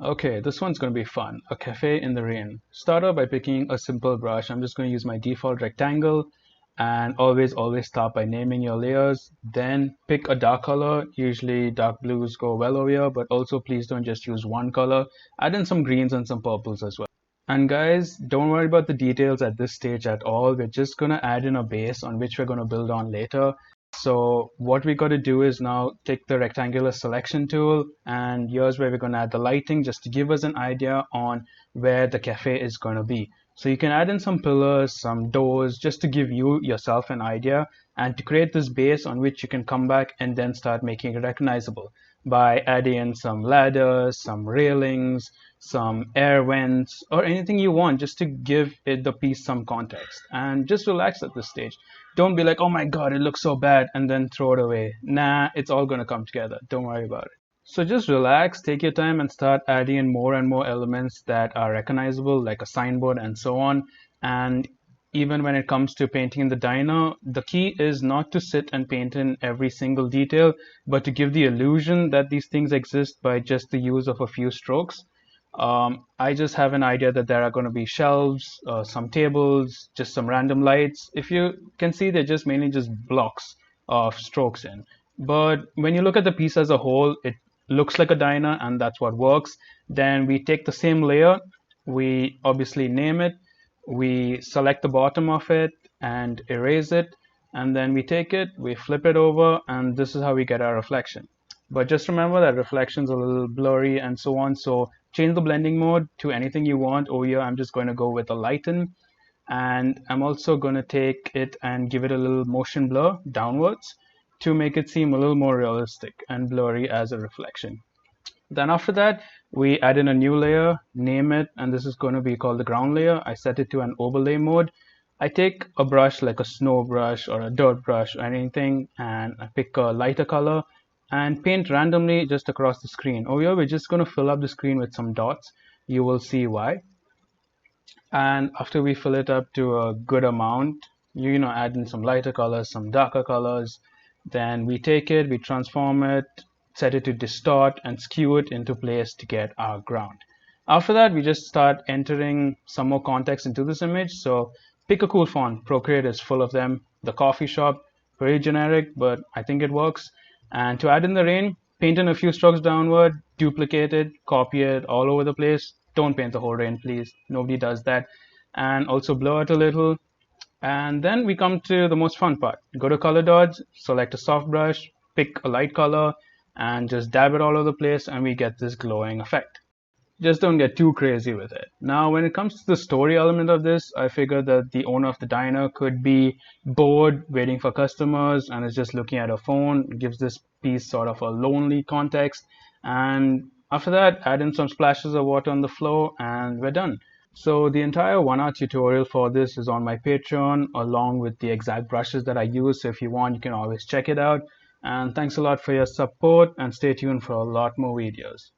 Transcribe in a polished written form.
Okay, this one's going to be fun. A cafe in the rain. Start off by picking a simple brush. I'm just going to use my default rectangle and always start by naming your layers. Then pick a dark color. Usually dark blues go well over here, but also please don't just use one color. Add in some greens and some purples as well. And guys, don't worry about the details at this stage at all. We're just going to add in a base on which we're going to build on later. So what we got to do is now take the rectangular selection tool, and here's where we're going to add the lighting just to give us an idea on where the cafe is going to be. So you can add in some pillars, some doors, just to give you yourself an idea and to create this base on which you can come back and then start making it recognizable by adding in some ladders, some railings, some air vents, or anything you want just to give it the piece some context. And just relax at this stage. Don't be like, oh my God, it looks so bad, and then throw it away. Nah, it's all gonna come together. Don't worry about it. So just relax, take your time, and start adding in more and more elements that are recognizable, like a signboard and so on. And even when it comes to painting in the diner, the key is not to sit and paint in every single detail, but to give the illusion that these things exist by just the use of a few strokes. I just have an idea that there are going to be shelves, some tables, just some random lights. If you can see, they're just mainly just blocks of strokes in. But when you look at the piece as a whole, it looks like a diner, and that's what works. Then we take the same layer, we obviously name it, we select the bottom of it and erase it, and then we take it, we flip it over, and this is how we get our reflection. But just remember that reflection's a little blurry and so on, so change the blending mode to anything you want. Over here, I'm just going to go with a lighten, and I'm also going to take it and give it a little motion blur downwards to make it seem a little more realistic and blurry as a reflection. Then after that, we add in a new layer, name it, and this is going to be called the ground layer. I set it to an overlay mode. I take a brush like a snow brush or a dirt brush or anything, and I pick a lighter color and paint randomly just across the screen. Over here, we're just going to fill up the screen with some dots. You will see why. And after we fill it up to a good amount, add in some lighter colors, some darker colors. Then we take it, we transform it, set it to distort and skew it into place to get our ground. After that, we just start entering some more context into this image. So pick a cool font. Procreate is full of them. The coffee shop, very generic, but I think it works. And to add in the rain, paint in a few strokes downward, duplicate it, copy it all over the place. Don't paint the whole rain, please. Nobody does that. And also blur it a little. And then we come to the most fun part. Go to color dodge, select a soft brush, pick a light color, and just dab it all over the place, and we get this glowing effect. Just don't get too crazy with it. Now, when it comes to the story element of this, I figured that the owner of the diner could be bored waiting for customers and is just looking at a phone. It gives this piece sort of a lonely context. And after that, add in some splashes of water on the floor, and we're done. So the entire 1 hour tutorial for this is on my Patreon, along with the exact brushes that I use. So if you want, you can always check it out. And thanks a lot for your support, and stay tuned for a lot more videos.